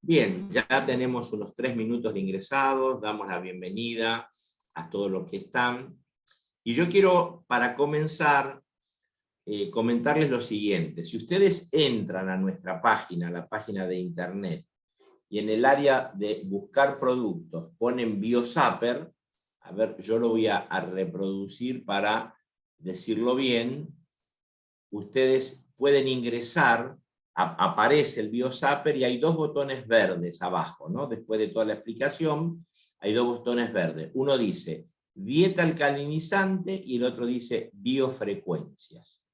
Bien, ya tenemos unos 3 minutos de ingresados, damos la bienvenida a todos los que están. Y yo quiero, para comenzar, comentarles lo siguiente. Si ustedes entran a nuestra página, la página de internet, y en el área de buscar productos ponen Biozapper, a ver, yo lo voy a reproducir para decirlo bien, ustedes pueden ingresar, aparece el Biozapper y hay dos botones verdes abajo, ¿no? Después de toda la explicación, hay dos botones verdes. Uno dice dieta alcalinizante y el otro dice biofrecuencias.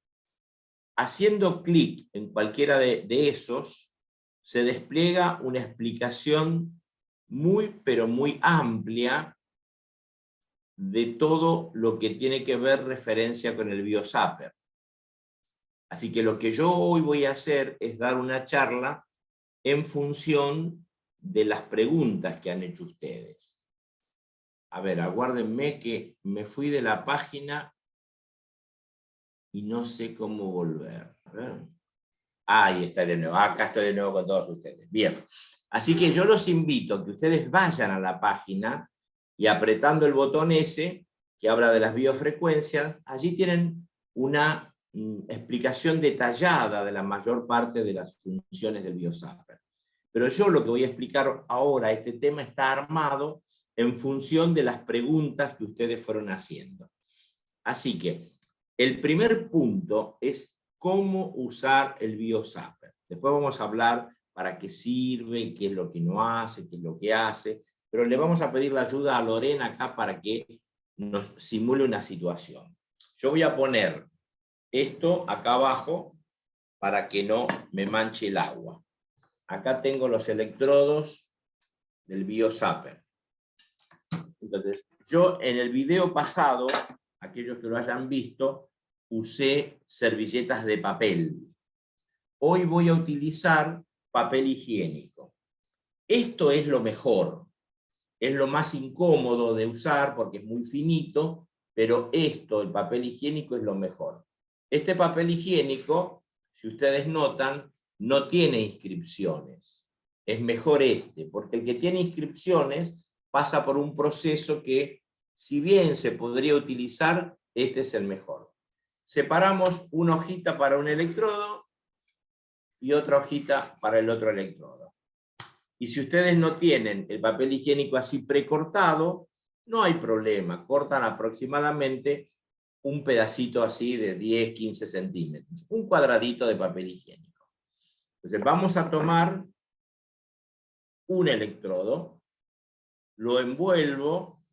Haciendo clic en cualquiera de esos, se despliega una explicación muy, pero muy amplia de todo lo que tiene que ver referencia con el Biozapper. Así que lo que yo hoy voy a hacer es dar una charla en función de las preguntas que han hecho ustedes. A ver, aguárdenme que me fui de la página y no sé cómo volver. A ver. Ahí está de nuevo, acá estoy de nuevo con todos ustedes. Bien, así que yo los invito a que ustedes vayan a la página y apretando el botón S, que habla de las biofrecuencias, allí tienen una explicación detallada de la mayor parte de las funciones del Biozapper. Pero yo lo que voy a explicar ahora, este tema está armado en función de las preguntas que ustedes fueron haciendo. Así que el primer punto es cómo usar el Biozapper. Después vamos a hablar para qué sirve, qué es lo que no hace, qué es lo que hace, pero le vamos a pedir la ayuda a Lorena acá para que nos simule una situación. Yo voy a poner esto acá abajo para que no me manche el agua. Acá tengo los electrodos del Biozapper. Entonces, yo en el video pasado, aquellos que lo hayan visto, usé servilletas de papel. Hoy voy a utilizar papel higiénico. Esto es lo mejor. Es lo más incómodo de usar porque es muy finito, pero esto, el papel higiénico, es lo mejor. Este papel higiénico, si ustedes notan, no tiene inscripciones. Es mejor este, porque el que tiene inscripciones pasa por un proceso que, si bien se podría utilizar, este es el mejor. Separamos una hojita para un electrodo y otra hojita para el otro electrodo. Y si ustedes no tienen el papel higiénico así precortado, no hay problema, cortan aproximadamente un pedacito así de 10-15 centímetros, un cuadradito de papel higiénico. Entonces vamos a tomar un electrodo, lo envuelvo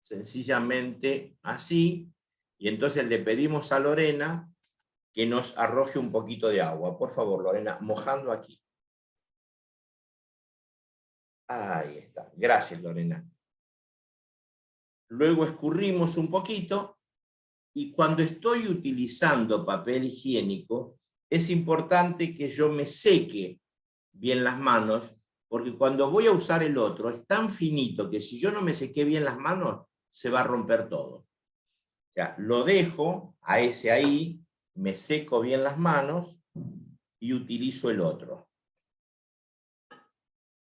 sencillamente así, y entonces le pedimos a Lorena que nos arroje un poquito de agua. Por favor, Lorena, mojando aquí. Ahí está. Gracias, Lorena. Luego escurrimos un poquito, y cuando estoy utilizando papel higiénico, es importante que yo me seque bien las manos, porque cuando voy a usar el otro es tan finito que si yo no me sequé bien las manos, se va a romper todo. O sea, lo dejo a ese ahí, me seco bien las manos y utilizo el otro.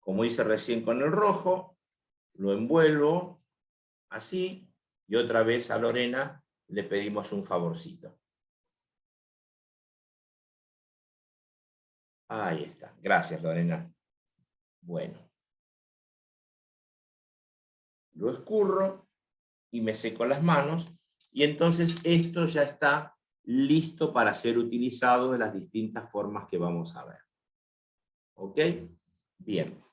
Como hice recién con el rojo, lo envuelvo así, y otra vez a Lorena le pedimos un favorcito. Ahí está. Gracias, Lorena. Bueno. Lo escurro y me seco las manos, y entonces esto ya está listo para ser utilizado de las distintas formas que vamos a ver. ¿Ok? Bien.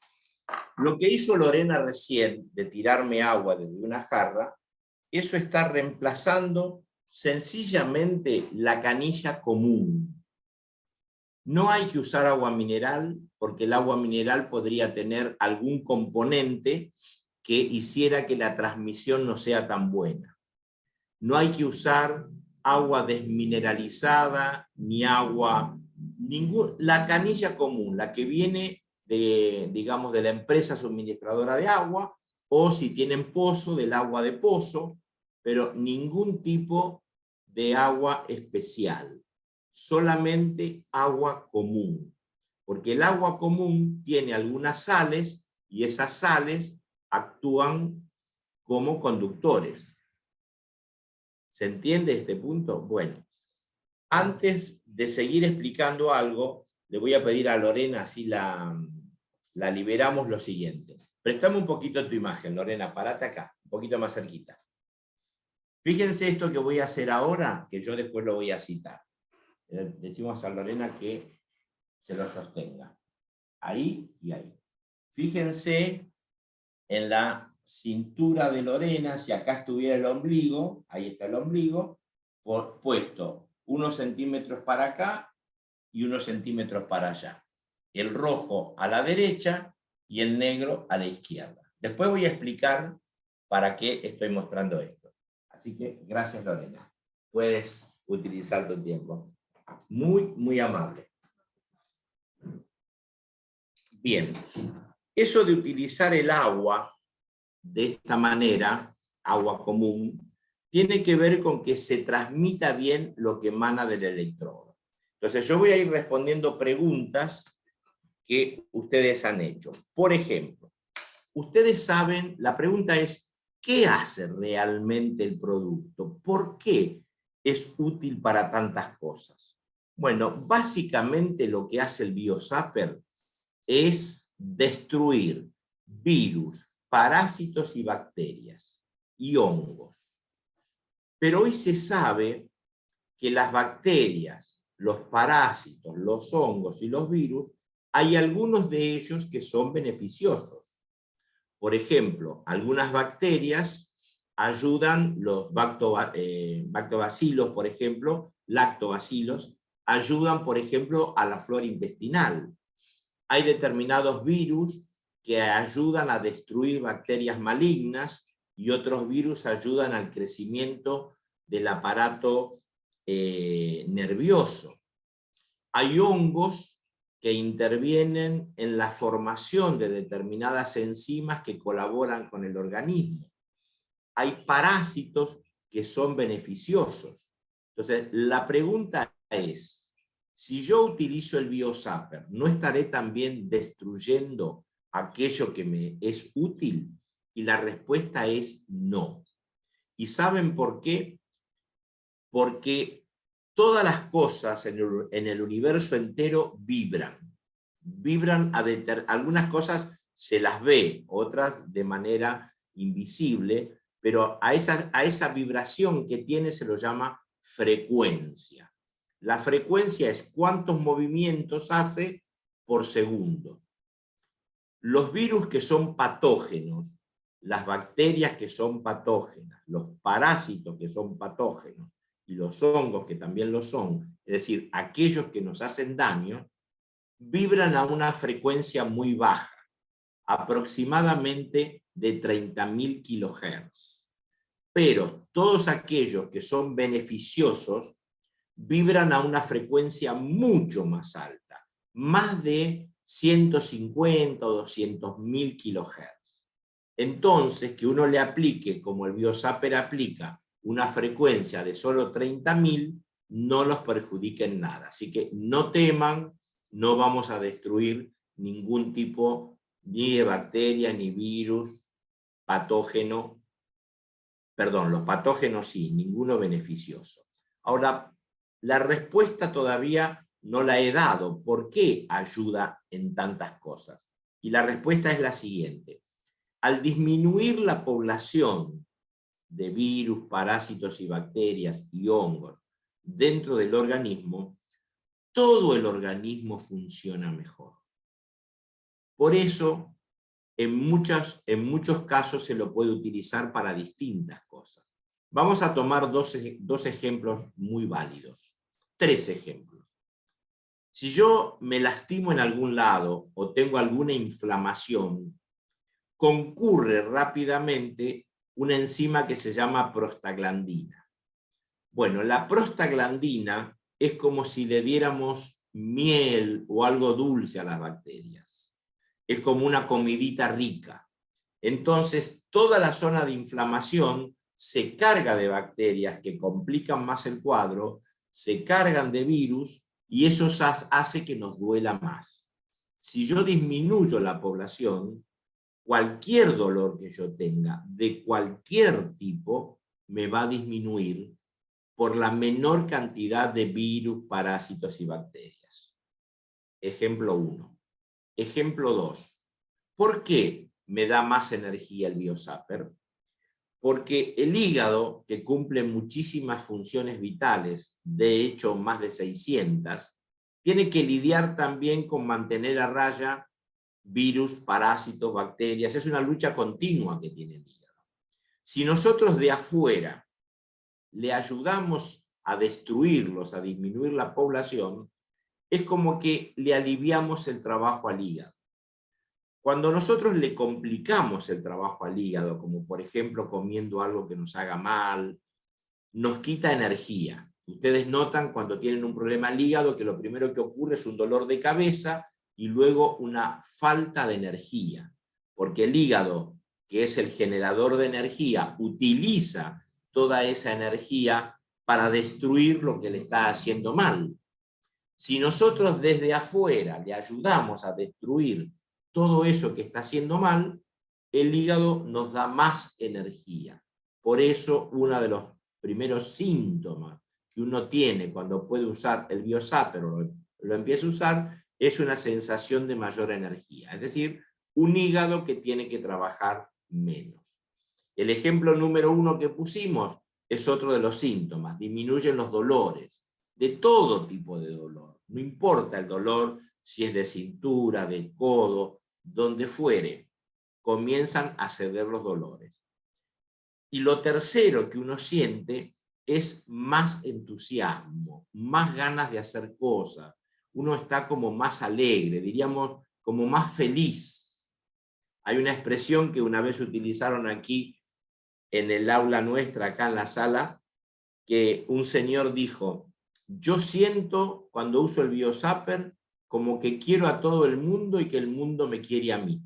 Lo que hizo Lorena recién de tirarme agua desde una jarra, eso está reemplazando sencillamente la canilla común. No hay que usar agua mineral, porque el agua mineral podría tener algún componente que hiciera que la transmisión no sea tan buena. No hay que usar agua desmineralizada, ni agua, la canilla común, la que viene de, digamos, de la empresa suministradora de agua, o si tienen pozo, del agua de pozo, pero ningún tipo de agua especial, solamente agua común. porque el agua común tiene algunas sales y esas sales actúan como conductores. ¿Se entiende este punto? Bueno, antes de seguir explicando algo, le voy a pedir a Lorena, así la liberamos, lo siguiente. Préstame un poquito tu imagen, Lorena, parate acá, un poquito más cerquita. Fíjense esto que voy a hacer ahora, que yo después lo voy a citar. Decimos a Lorena que se lo sostenga. Ahí y ahí. Fíjense en la cintura de Lorena, si acá estuviera el ombligo, ahí está el ombligo, puesto unos centímetros para acá y unos centímetros para allá. El rojo a la derecha y el negro a la izquierda. Después voy a explicar para qué estoy mostrando esto. Así que gracias, Lorena. Puedes utilizar tu tiempo. Muy, muy amable. Bien, eso de utilizar el agua de esta manera, agua común, tiene que ver con que se transmita bien lo que emana del electrodo. Entonces yo voy a ir respondiendo preguntas que ustedes han hecho. Por ejemplo, ustedes saben, la pregunta es, ¿qué hace realmente el producto? ¿Por qué es útil para tantas cosas? Bueno, básicamente lo que hace el BioZapper es destruir virus, parásitos y bacterias y hongos. Pero hoy se sabe que las bacterias, los parásitos, los hongos y los virus, hay algunos de ellos que son beneficiosos. Por ejemplo, algunas bacterias ayudan, los lactobacilos, por ejemplo, lactobacilos, ayudan, por ejemplo, a la flora intestinal. Hay determinados virus que ayudan a destruir bacterias malignas y otros virus ayudan al crecimiento del aparato nervioso. Hay hongos que intervienen en la formación de determinadas enzimas que colaboran con el organismo. Hay parásitos que son beneficiosos. Entonces, la pregunta es, si yo utilizo el BioZapper, ¿no estaré también destruyendo aquello que me es útil? Y la respuesta es no. ¿Y saben por qué? Porque todas las cosas en el universo entero vibran. Vibran algunas cosas se las ve, otras de manera invisible, pero a esa vibración que tiene se lo llama frecuencia. La frecuencia es cuántos movimientos hace por segundo. Los virus que son patógenos, las bacterias que son patógenas, los parásitos que son patógenos y los hongos que también lo son, es decir, aquellos que nos hacen daño, vibran a una frecuencia muy baja, aproximadamente de 30.000 kHz. Pero todos aquellos que son beneficiosos vibran a una frecuencia mucho más alta, más de 150 o 200.000 kHz. Entonces, que uno le aplique, como el BioZapper aplica, una frecuencia de solo 30.000, no los perjudica en nada. Así que no teman, no vamos a destruir ningún tipo ni de bacteria, ni virus, patógeno. Perdón, los patógenos sí, ninguno beneficioso. Ahora, la respuesta todavía no la he dado. ¿Por qué ayuda en tantas cosas? Y la respuesta es la siguiente. Al disminuir la población de virus, parásitos y bacterias y hongos dentro del organismo, todo el organismo funciona mejor. Por eso, en muchos casos se lo puede utilizar para distintas cosas. Vamos a tomar dos ejemplos muy válidos. 3 ejemplos. Si yo me lastimo en algún lado o tengo alguna inflamación, concurre rápidamente una enzima que se llama prostaglandina. Bueno, la prostaglandina es como si le diéramos miel o algo dulce a las bacterias. Es como una comidita rica. Entonces, toda la zona de inflamación se carga de bacterias que complican más el cuadro, se cargan de virus y eso hace que nos duela más. Si yo disminuyo la población, cualquier dolor que yo tenga, de cualquier tipo, me va a disminuir por la menor cantidad de virus, parásitos y bacterias. Ejemplo 1. Ejemplo 2. ¿Por qué me da más energía el Biosapper? Porque el hígado, que cumple muchísimas funciones vitales, de hecho más de 600, tiene que lidiar también con mantener a raya virus, parásitos, bacterias. Es una lucha continua que tiene el hígado. Si nosotros de afuera le ayudamos a destruirlos, a disminuir la población, es como que le aliviamos el trabajo al hígado. Cuando nosotros le complicamos el trabajo al hígado, como por ejemplo comiendo algo que nos haga mal, nos quita energía. Ustedes notan cuando tienen un problema al hígado que lo primero que ocurre es un dolor de cabeza y luego una falta de energía, porque el hígado, que es el generador de energía, utiliza toda esa energía para destruir lo que le está haciendo mal. Si nosotros desde afuera le ayudamos a destruir todo eso que está haciendo mal, el hígado nos da más energía. Por eso uno de los primeros síntomas que uno tiene cuando puede usar el Biosapper o lo empieza a usar es una sensación de mayor energía, es decir, un hígado que tiene que trabajar menos. El ejemplo número 1 que pusimos es otro de los síntomas, disminuyen los dolores, de todo tipo de dolor, no importa el dolor si es de cintura, de codo, donde fuere, comienzan a ceder los dolores. Y lo tercero que uno siente es más entusiasmo, más ganas de hacer cosas, uno está como más alegre, diríamos como más feliz. Hay una expresión que una vez utilizaron aquí en el aula nuestra, acá en la sala, que un señor dijo: yo siento cuando uso el Biosapper como que quiero a todo el mundo y que el mundo me quiere a mí.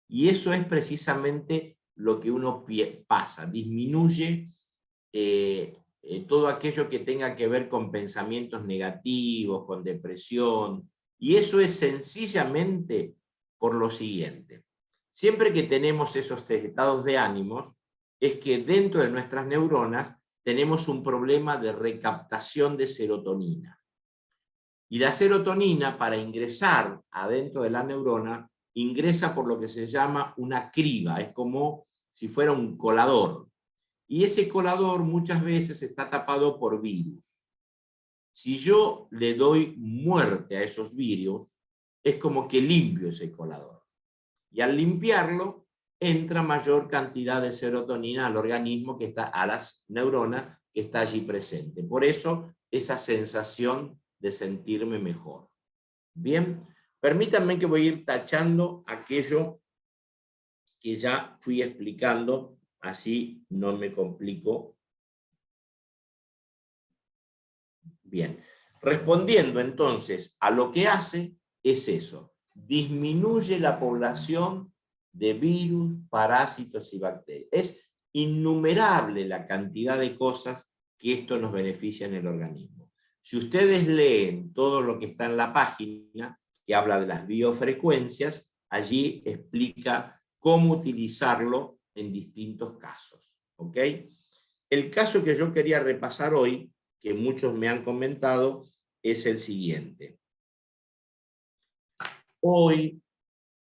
Y eso es precisamente lo que uno pasa, disminuye todo aquello que tenga que ver con pensamientos negativos, con depresión, y eso es sencillamente por lo siguiente. Siempre que tenemos esos estados de ánimos, es que dentro de nuestras neuronas tenemos un problema de recaptación de serotonina. Y la serotonina, para ingresar adentro de la neurona, ingresa por lo que se llama una criba, es como si fuera un colador. Y ese colador muchas veces está tapado por virus. Si yo le doy muerte a esos virus, es como que limpio ese colador. Y al limpiarlo, entra mayor cantidad de serotonina al organismo que está, a las neuronas que está allí presente. Por eso, esa sensación de sentirme mejor. Bien, permítanme que voy a ir tachando aquello que ya fui explicando, así no me complico. Bien, respondiendo entonces a lo que hace, es eso, disminuye la población de virus, parásitos y bacterias. Es innumerable la cantidad de cosas que esto nos beneficia en el organismo. Si ustedes leen todo lo que está en la página, que habla de las biofrecuencias, allí explica cómo utilizarlo en distintos casos. ¿Ok? El caso que yo quería repasar hoy, que muchos me han comentado, es el siguiente. Hoy,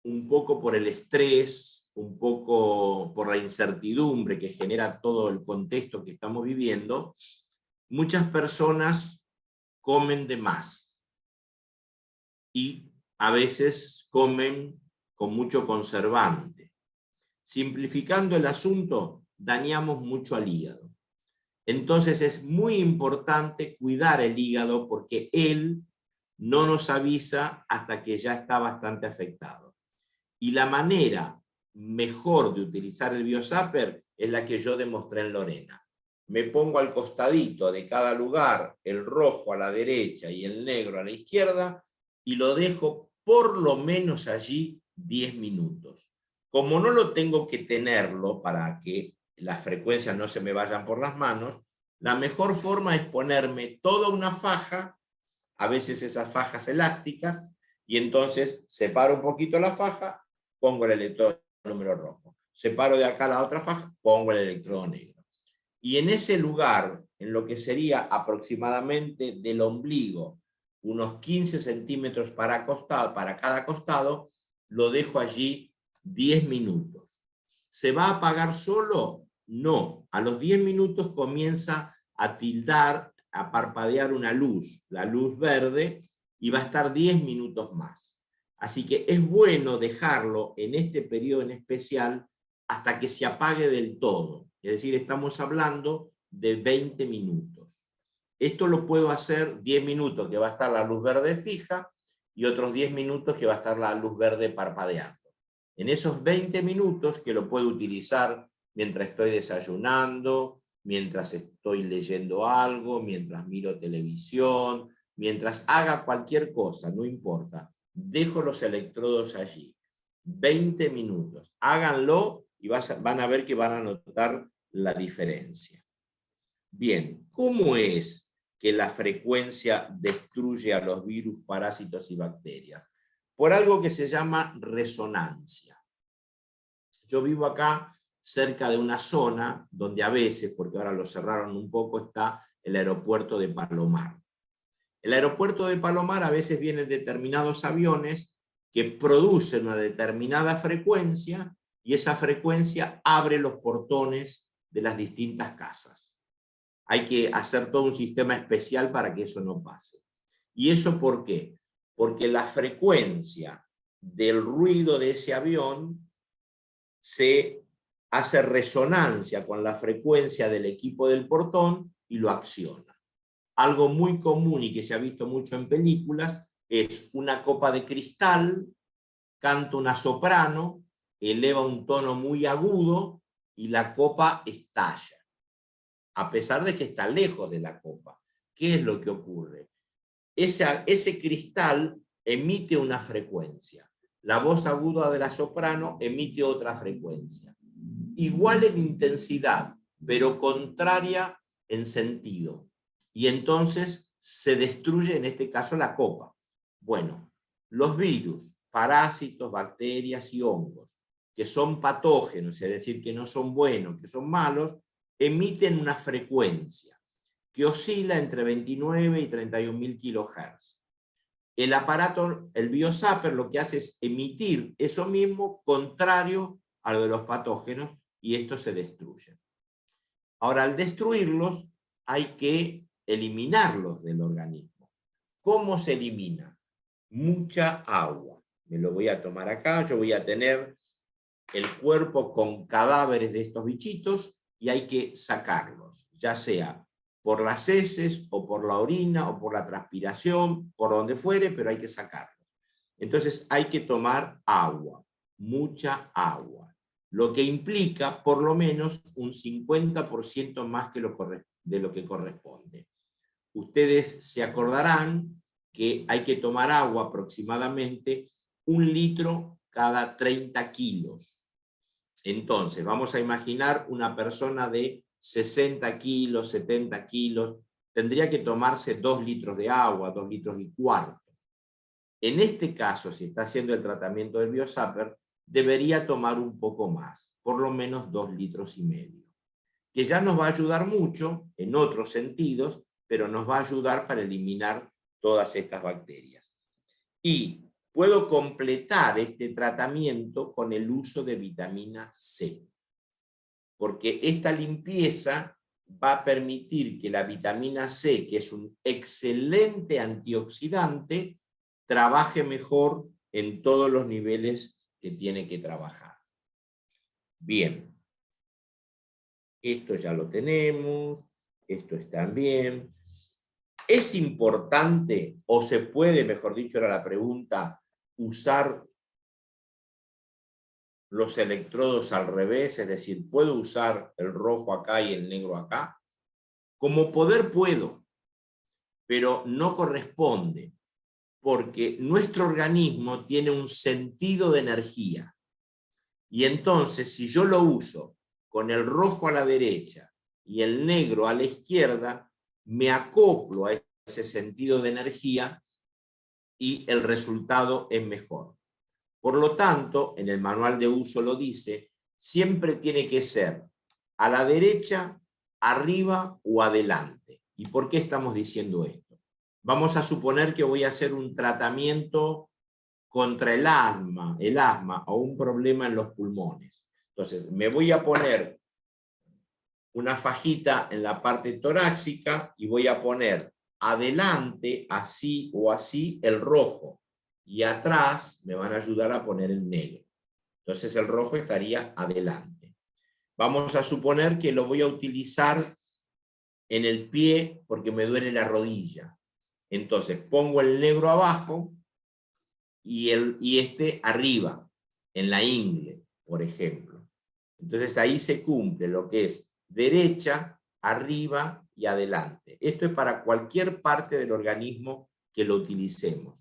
un poco por el estrés, un poco por la incertidumbre que genera todo el contexto que estamos viviendo, muchas personas comen de más y a veces comen con mucho conservante. Simplificando el asunto, dañamos mucho al hígado. Entonces es muy importante cuidar el hígado porque él no nos avisa hasta que ya está bastante afectado. Y la manera mejor de utilizar el Biosapper es la que yo demostré en Lorena. Me pongo al costadito de cada lugar, el rojo a la derecha y el negro a la izquierda, y lo dejo por lo menos allí 10 minutos. Como no lo tengo que tenerlo para que las frecuencias no se me vayan por las manos, la mejor forma es ponerme toda una faja, a veces esas fajas elásticas, Y entonces separo un poquito la faja, pongo el electrodo número rojo. Separo de acá la otra faja, pongo el electrodo negro. Y en ese lugar, en lo que sería aproximadamente del ombligo, unos 15 centímetros para cada costado, lo dejo allí 10 minutos. ¿Se va a apagar solo? No. A los 10 minutos comienza a tildar, a parpadear una luz, la luz verde, y va a estar 10 minutos más. Así que es bueno dejarlo en este periodo en especial hasta que se apague del todo. Es decir, estamos hablando de 20 minutos. Esto lo puedo hacer 10 minutos que va a estar la luz verde fija y otros 10 minutos que va a estar la luz verde parpadeando. En esos 20 minutos, que lo puedo utilizar mientras estoy desayunando, mientras estoy leyendo algo, mientras miro televisión, mientras haga cualquier cosa, no importa. Dejo los electrodos allí. 20 minutos. Háganlo y van a ver que van a notar la diferencia. Bien, ¿cómo es que la frecuencia destruye a los virus, parásitos y bacterias? Por algo que se llama resonancia. Yo vivo acá cerca de una zona donde a veces, porque ahora lo cerraron un poco, está el aeropuerto de Palomar. El aeropuerto de Palomar a veces vienen determinados aviones que producen una determinada frecuencia y esa frecuencia abre los portones de las distintas casas. Hay que hacer todo un sistema especial para que eso no pase. ¿Y eso por qué? Porque la frecuencia del ruido de ese avión se hace resonancia con la frecuencia del equipo del portón y lo acciona. Algo muy común y que se ha visto mucho en películas es una copa de cristal, canta una soprano, eleva un tono muy agudo y la copa estalla, a pesar de que está lejos de la copa. ¿Qué es lo que ocurre? Ese cristal emite una frecuencia. La voz aguda de la soprano emite otra frecuencia. Igual en intensidad, pero contraria en sentido. Y entonces se destruye en este caso la copa. Bueno, los virus, parásitos, bacterias y hongos, que son patógenos, es decir, que no son buenos, que son malos, emiten una frecuencia que oscila entre 29 y 31.000 kHz. El aparato, el BioZapper, lo que hace es emitir eso mismo contrario a lo de los patógenos y estos se destruyen. Ahora, al destruirlos, hay que eliminarlos del organismo. ¿Cómo se elimina? Mucha agua. Me lo voy a tomar acá, yo voy a tener el cuerpo con cadáveres de estos bichitos y hay que sacarlos, ya sea por las heces o por la orina o por la transpiración, por donde fuere, pero hay que sacarlos. Entonces hay que tomar agua, mucha agua, lo que implica por lo menos un 50% más de lo que corresponde. Ustedes se acordarán que hay que tomar agua aproximadamente 1 litro cada 30 kilos. Entonces, vamos a imaginar una persona de 60 kilos, 70 kilos, tendría que tomarse 2 litros de agua, 2 litros y cuarto. En este caso, si está haciendo el tratamiento del BioZapper, debería tomar un poco más, por lo menos 2 litros y medio, que ya nos va a ayudar mucho en otros sentidos, pero nos va a ayudar para eliminar todas estas bacterias. Y puedo completar este tratamiento con el uso de vitamina C, porque esta limpieza va a permitir que la vitamina C, que es un excelente antioxidante, trabaje mejor en todos los niveles que tiene que trabajar. Bien, esto ya lo tenemos, esto está bien. ¿Es importante, o se puede, mejor dicho, era la pregunta, usar los electrodos al revés? Es decir, ¿puedo usar el rojo acá y el negro acá? Como poder puedo, pero no corresponde, porque nuestro organismo tiene un sentido de energía. Y entonces, si yo lo uso con el rojo a la derecha y el negro a la izquierda, me acoplo a ese sentido de energía y el resultado es mejor. Por lo tanto, en el manual de uso lo dice, siempre tiene que ser a la derecha, arriba o adelante. ¿Y por qué estamos diciendo esto? Vamos a suponer que voy a hacer un tratamiento contra el asma o un problema en los pulmones. Entonces, me voy a poner una fajita en la parte torácica y voy a poner adelante, así o así, el rojo. Y atrás me van a ayudar a poner el negro. Entonces el rojo estaría adelante. Vamos a suponer que lo voy a utilizar en el pie porque me duele la rodilla. Entonces pongo el negro abajo y este arriba, en la ingle, por ejemplo. Entonces ahí se cumple lo que es derecha, arriba y adelante. Esto es para cualquier parte del organismo que lo utilicemos.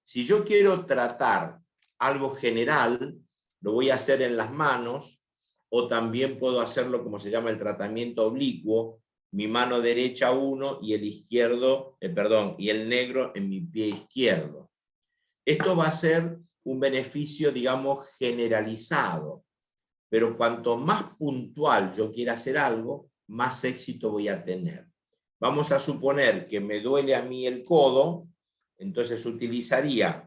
Si yo quiero tratar algo general, lo voy a hacer en las manos, o también puedo hacerlo como se llama el tratamiento oblicuo, mi mano derecha uno y el izquierdo, y el negro en mi pie izquierdo. Esto va a ser un beneficio, digamos, generalizado, pero cuanto más puntual yo quiera hacer algo, más éxito voy a tener. Vamos a suponer que me duele a mí el codo, entonces utilizaría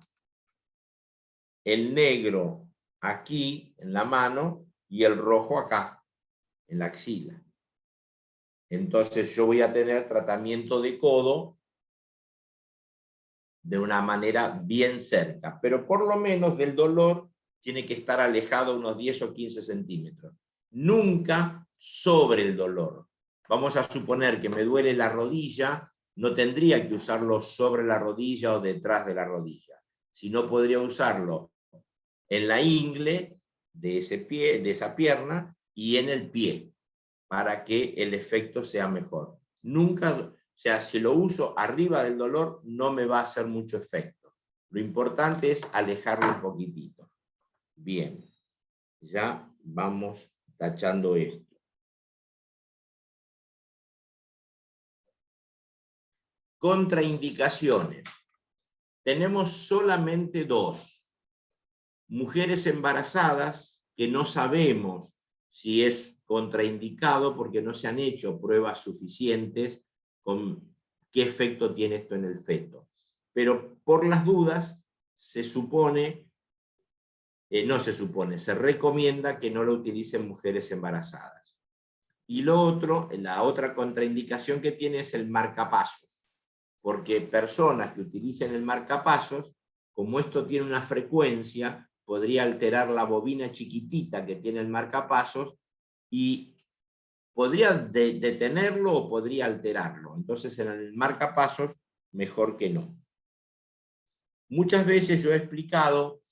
el negro aquí en la mano y el rojo acá, en la axila. Entonces yo voy a tener tratamiento de codo de una manera bien cerca, pero por lo menos del dolor tiene que estar alejado unos 10 o 15 centímetros. Nunca sobre el dolor. Vamos a suponer que me duele la rodilla, no tendría que usarlo sobre la rodilla o detrás de la rodilla, sino podría usarlo en la ingle de ese pie, de esa pierna, y en el pie, para que el efecto sea mejor. Nunca, o sea, si lo uso arriba del dolor, no me va a hacer mucho efecto. Lo importante es alejarlo un poquitito. Bien, ya vamos tachando esto. Contraindicaciones. Tenemos solamente dos. Mujeres embarazadas, que no sabemos si es contraindicado porque no se han hecho pruebas suficientes con qué efecto tiene esto en el feto. Pero por las dudas, se supone, se recomienda que no lo utilicen mujeres embarazadas. Y lo otro, la otra contraindicación que tiene es el marcapasos, porque personas que utilicen el marcapasos, como esto tiene una frecuencia, podría alterar la bobina chiquitita que tiene el marcapasos y podría detenerlo o podría alterarlo. Entonces en el marcapasos, mejor que no. Muchas veces yo he explicado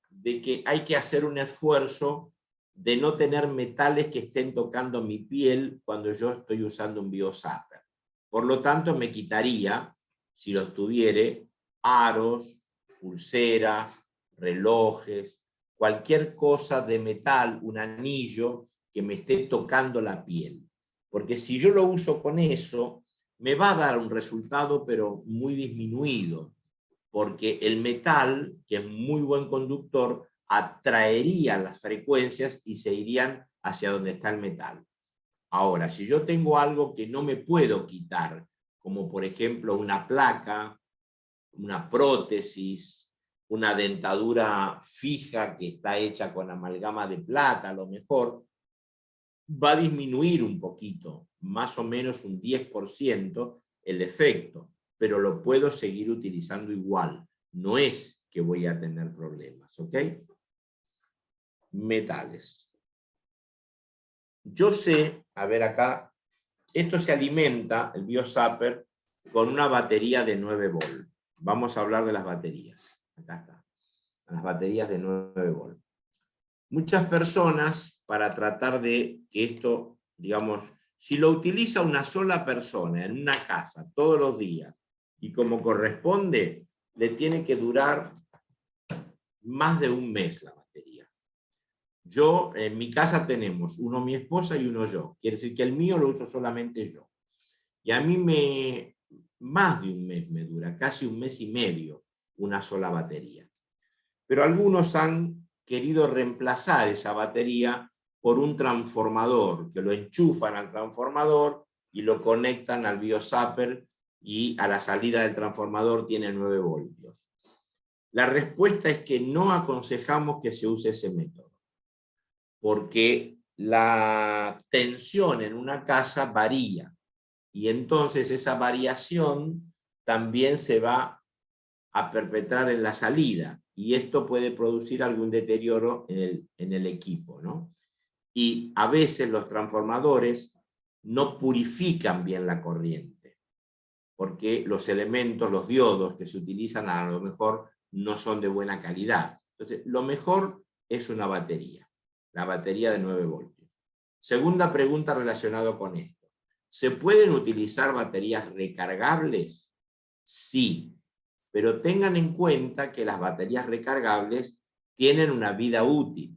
de que hay que hacer un esfuerzo de no tener metales que estén tocando mi piel cuando yo estoy usando un BioZapper. Por lo tanto, me quitaría, si los tuviere, aros, pulsera, relojes, cualquier cosa de metal, un anillo que me esté tocando la piel. Porque si yo lo uso con eso, me va a dar un resultado, pero muy disminuido. Porque el metal, que es muy buen conductor, atraería las frecuencias y se irían hacia donde está el metal. Ahora, si yo tengo algo que no me puedo quitar, como por ejemplo una placa, una prótesis, una dentadura fija que está hecha con amalgama de plata, a lo mejor, va a disminuir un poquito, más o menos un 10% el efecto, pero lo puedo seguir utilizando igual. No es que voy a tener problemas, ¿ok? Metales. Yo sé, a ver acá, esto se alimenta, el BioZapper, con una batería de 9 volt. Vamos a hablar de las baterías. Acá está. Las baterías de 9 volt. Muchas personas, para tratar de que esto, digamos, si lo utiliza una sola persona en una casa todos los días y como corresponde, le tiene que durar más de un mes la batería. Yo, en mi casa tenemos uno mi esposa y uno yo. Quiere decir que el mío lo uso solamente yo. Y a mí más de un mes me dura, casi un mes y medio una sola batería. Pero algunos han querido reemplazar esa batería por un transformador, que lo enchufan al transformador y lo conectan al biozapper, y a la salida del transformador tiene 9 voltios. La respuesta es que no aconsejamos que se use ese método, porque la tensión en una casa varía, y entonces esa variación también se va a perpetrar en la salida, y esto puede producir algún deterioro en el equipo, ¿no? Y a veces los transformadores no purifican bien la corriente, porque los elementos, los diodos que se utilizan a lo mejor no son de buena calidad. Entonces, lo mejor es una batería, la batería de 9 voltios. Segunda pregunta relacionada con esto. ¿Se pueden utilizar baterías recargables? Sí, pero tengan en cuenta que las baterías recargables tienen una vida útil.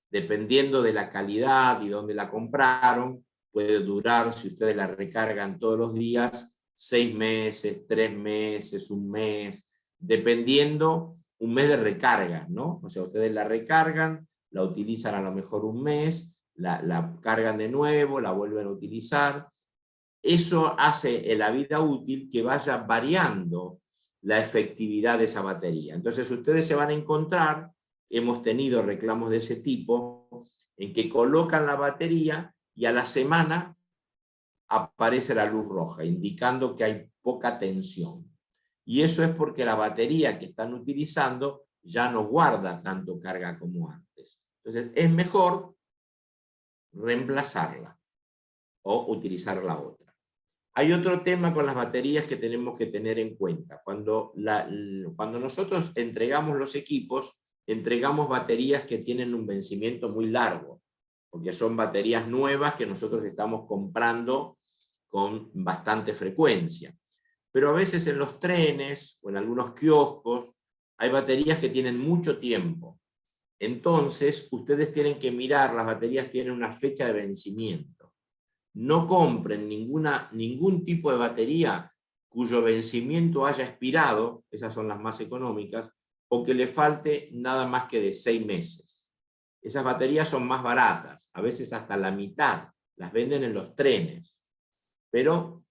Dependiendo de la calidad y dónde la compraron, puede durar, si ustedes la recargan todos los días, 6 meses, 3 meses, un mes, dependiendo, un mes de recarga, ¿no? O sea, ustedes la recargan, la utilizan a lo mejor un mes, la cargan de nuevo, la vuelven a utilizar. Eso hace en la vida útil que vaya variando la efectividad de esa batería. Entonces ustedes se van a encontrar, hemos tenido reclamos de ese tipo, en que colocan la batería y a la semana aparece la luz roja, indicando que hay poca tensión. Y eso es porque la batería que están utilizando ya no guarda tanto carga como antes. Entonces es mejor reemplazarla o utilizar la otra. Hay otro tema con las baterías que tenemos que tener en cuenta. Cuando nosotros entregamos los equipos, entregamos baterías que tienen un vencimiento muy largo, porque son baterías nuevas que nosotros estamos comprando con bastante frecuencia. Pero a veces en los trenes o en algunos kioscos hay baterías que tienen mucho tiempo. Entonces, ustedes tienen que mirar, las baterías tienen una fecha de vencimiento. No compren ningún tipo de batería cuyo vencimiento haya expirado, esas son las más económicas, o que le falte nada más que de 6 meses. Esas baterías son más baratas, a veces hasta la mitad, las venden en los trenes, pero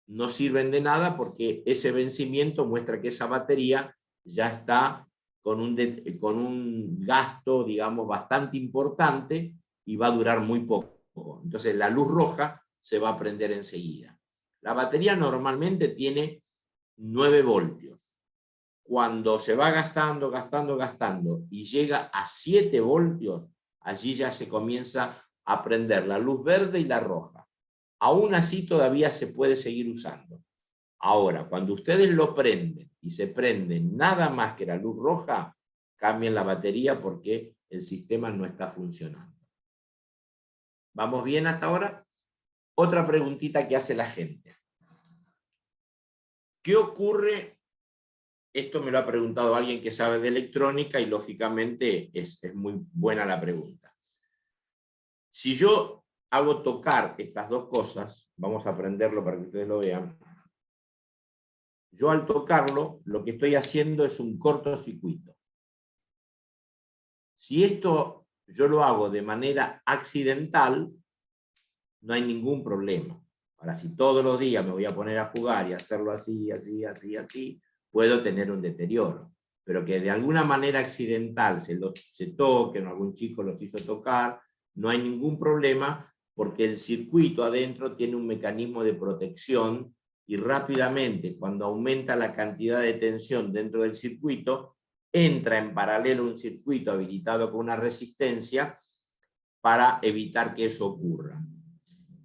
no sirven de nada porque ese vencimiento muestra que esa batería ya está con un gasto, digamos, bastante importante y va a durar muy poco. Entonces la luz roja se va a prender enseguida. La batería normalmente tiene 9 voltios. Cuando se va gastando y llega a 7 voltios, allí ya se comienza a prender la luz verde y la roja. Aún así todavía se puede seguir usando. Ahora, cuando ustedes lo prenden y se prende nada más que la luz roja, cambien la batería porque el sistema no está funcionando. ¿Vamos bien hasta ahora? Otra preguntita que hace la gente. ¿Qué ocurre? Esto me lo ha preguntado alguien que sabe de electrónica y lógicamente es muy buena la pregunta. Si yo hago tocar estas dos cosas, vamos a aprenderlo para que ustedes lo vean. Yo al tocarlo, lo que estoy haciendo es un cortocircuito. Si esto yo lo hago de manera accidental, no hay ningún problema. Ahora, si todos los días me voy a poner a jugar y hacerlo así, puedo tener un deterioro. Pero que de alguna manera accidental se toquen, o algún chico los hizo tocar, no hay ningún problema, porque el circuito adentro tiene un mecanismo de protección y rápidamente, cuando aumenta la cantidad de tensión dentro del circuito, entra en paralelo un circuito habilitado con una resistencia para evitar que eso ocurra.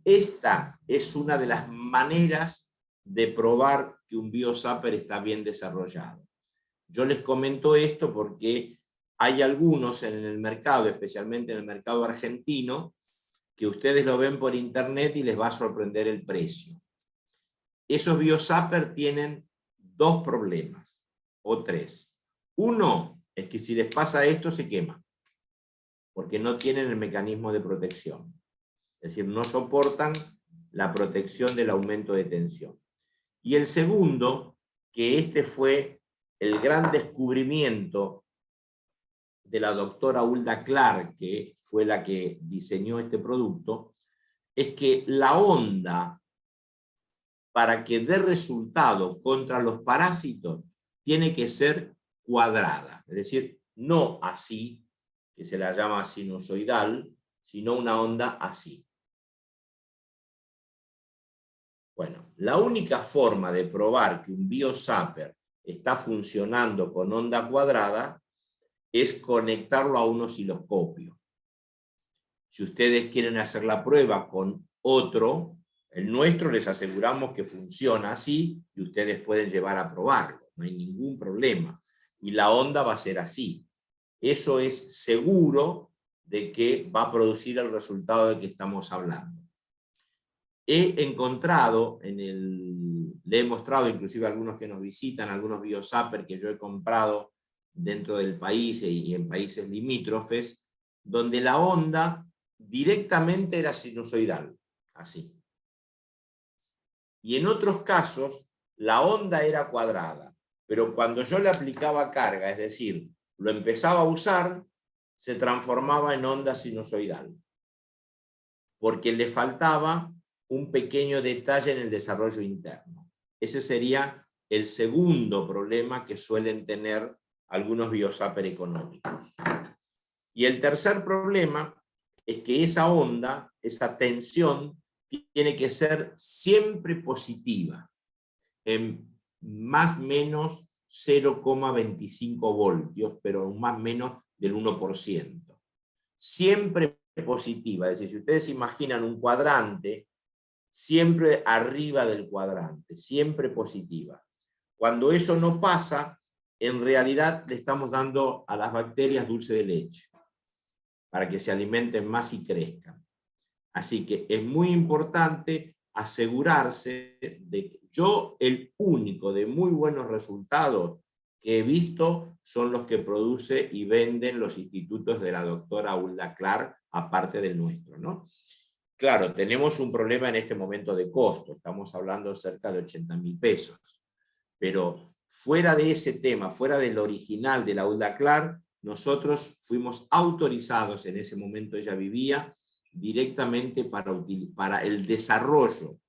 Esta es una de las maneras de probar que un biozapper está bien desarrollado. Yo les comento esto porque hay algunos en el mercado, especialmente en el mercado argentino, que ustedes lo ven por internet y les va a sorprender el precio. Esos biozappers tienen 2 problemas, o 3. Uno es que si les pasa esto se queman, porque no tienen el mecanismo de protección. Es decir, no soportan la protección del aumento de tensión. Y el segundo, que este fue el gran descubrimiento de la doctora Hulda Clark, que fue la que diseñó este producto, es que la onda, para que dé resultado contra los parásitos, tiene que ser cuadrada, es decir, no así, que se la llama sinusoidal, sino una onda así. Bueno, la única forma de probar que un biozapper está funcionando con onda cuadrada es conectarlo a un osciloscopio. Si ustedes quieren hacer la prueba con otro, el nuestro les aseguramos que funciona así y ustedes pueden llevar a probarlo, no hay ningún problema. Y la onda va a ser así. Eso es seguro de que va a producir el resultado de que estamos hablando. He encontrado, le he mostrado inclusive a algunos que nos visitan, algunos biozapper que yo he comprado dentro del país y en países limítrofes, donde la onda directamente era sinusoidal, así. Y en otros casos, la onda era cuadrada, pero cuando yo le aplicaba carga, es decir, lo empezaba a usar, se transformaba en onda sinusoidal, porque le faltaba un pequeño detalle en el desarrollo interno. Ese sería el segundo problema que suelen tener algunos biozapper económicos. Y el tercer problema es que esa onda, esa tensión, tiene que ser siempre positiva, en más o menos 0,25 voltios, pero más o menos del 1%. Siempre positiva, es decir, si ustedes imaginan un cuadrante, siempre arriba del cuadrante, siempre positiva. Cuando eso no pasa, en realidad le estamos dando a las bacterias dulce de leche, para que se alimenten más y crezcan. Así que es muy importante asegurarse de que yo, el único de muy buenos resultados que he visto son los que produce y venden los institutos de la doctora Hulda Clark, aparte del nuestro, ¿no? Claro, tenemos un problema en este momento de costo, estamos hablando cerca de 80.000 pesos, pero fuera de ese tema, fuera del original de la Hulda Clark, nosotros fuimos autorizados, en ese momento ella vivía, directamente para el desarrollo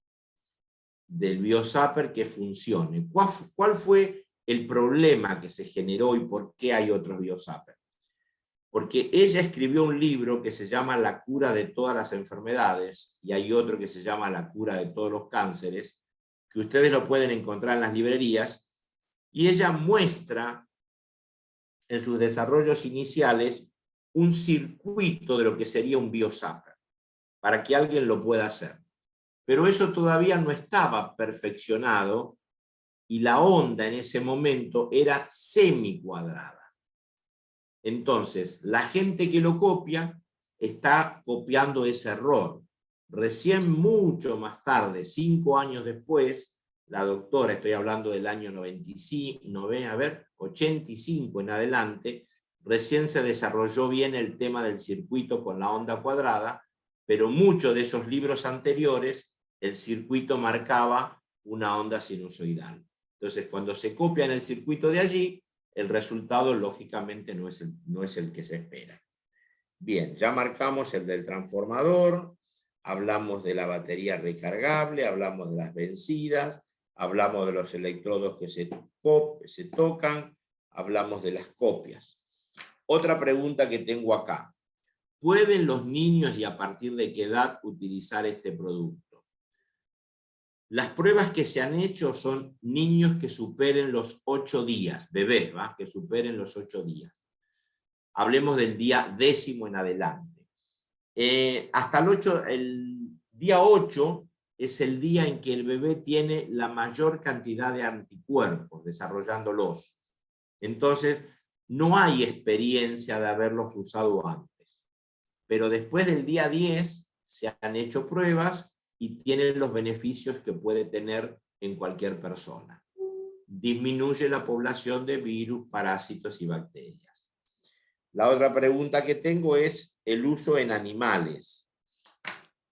del biozapper que funcione. ¿Cuál fue el problema que se generó y por qué hay otros biozapper? Porque ella escribió un libro que se llama La cura de todas las enfermedades, y hay otro que se llama La cura de todos los cánceres, que ustedes lo pueden encontrar en las librerías, y ella muestra en sus desarrollos iniciales un circuito de lo que sería un biozapper, para que alguien lo pueda hacer. Pero eso todavía no estaba perfeccionado y la onda en ese momento era semicuadrada. Entonces, la gente que lo copia está copiando ese error. Recién mucho más tarde, 5 años después, la doctora, estoy hablando del año 85 en adelante, recién se desarrolló bien el tema del circuito con la onda cuadrada, pero muchos de esos libros anteriores, el circuito marcaba una onda sinusoidal. Entonces, cuando se copia en el circuito de allí, el resultado lógicamente no es el que se espera. Bien, ya marcamos el del transformador, hablamos de la batería recargable, hablamos de las vencidas, hablamos de los electrodos que se tocan, hablamos de las copias. Otra pregunta que tengo acá. ¿Pueden los niños y a partir de qué edad utilizar este producto? Las pruebas que se han hecho son niños que superen los 8 días, bebés, ¿va? Que superen los 8 días. Hablemos del día 10º en adelante. Hasta el día 8 es el día en que el bebé tiene la mayor cantidad de anticuerpos desarrollándolos. Entonces, no hay experiencia de haberlos usado antes. Pero después del día 10 se han hecho pruebas y tienen los beneficios que puede tener en cualquier persona. Disminuye la población de virus, parásitos y bacterias. La otra pregunta que tengo es el uso en animales.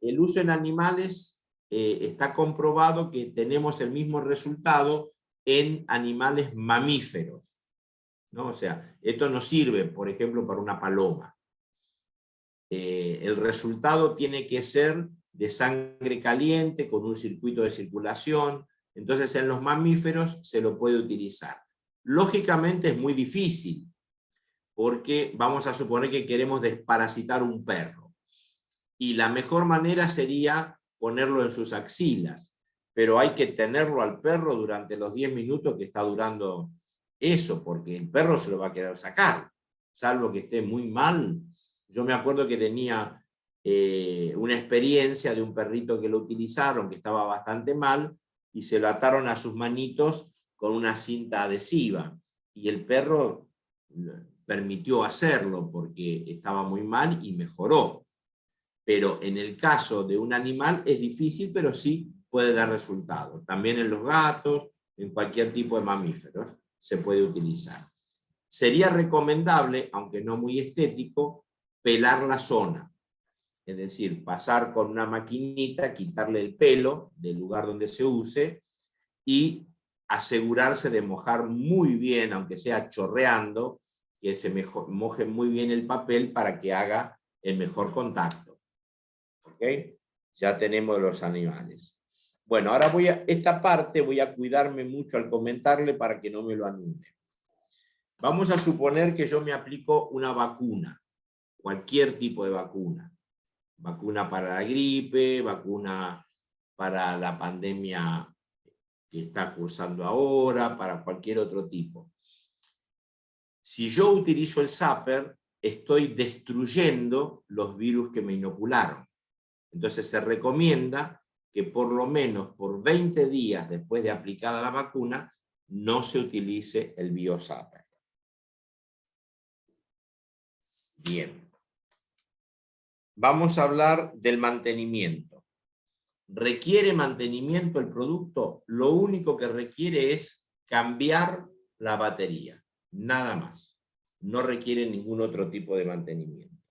El uso en animales está comprobado que tenemos el mismo resultado en animales mamíferos, ¿no? O sea, esto no sirve, por ejemplo, para una paloma. El resultado tiene que ser de sangre caliente, con un circuito de circulación. Entonces en los mamíferos se lo puede utilizar. Lógicamente es muy difícil, porque vamos a suponer que queremos desparasitar un perro. Y la mejor manera sería ponerlo en sus axilas, pero hay que tenerlo al perro durante los 10 minutos que está durando eso, porque el perro se lo va a querer sacar, salvo que esté muy mal. Yo me acuerdo que tenía una experiencia de un perrito que lo utilizaron, que estaba bastante mal, y se lo ataron a sus manitos con una cinta adhesiva, y el perro permitió hacerlo porque estaba muy mal y mejoró. Pero en el caso de un animal es difícil, pero sí puede dar resultados. También en los gatos, en cualquier tipo de mamíferos se puede utilizar. Sería recomendable, aunque no muy estético, pelar la zona. Es decir, pasar con una maquinita, quitarle el pelo del lugar donde se use y asegurarse de mojar muy bien, aunque sea chorreando, que se moje muy bien el papel para que haga el mejor contacto. ¿Ok? Ya tenemos los animales. Bueno, ahora esta parte voy a cuidarme mucho al comentarle para que no me lo anule. Vamos a suponer que yo me aplico una vacuna, cualquier tipo de vacuna. Vacuna para la gripe, vacuna para la pandemia que está cursando ahora, para cualquier otro tipo. Si yo utilizo el zapper, estoy destruyendo los virus que me inocularon. Entonces se recomienda que por lo menos por 20 días después de aplicada la vacuna, no se utilice el biozapper. Bien. Vamos a hablar del mantenimiento. ¿Requiere mantenimiento el producto? Lo único que requiere es cambiar la batería, nada más. No requiere ningún otro tipo de mantenimiento.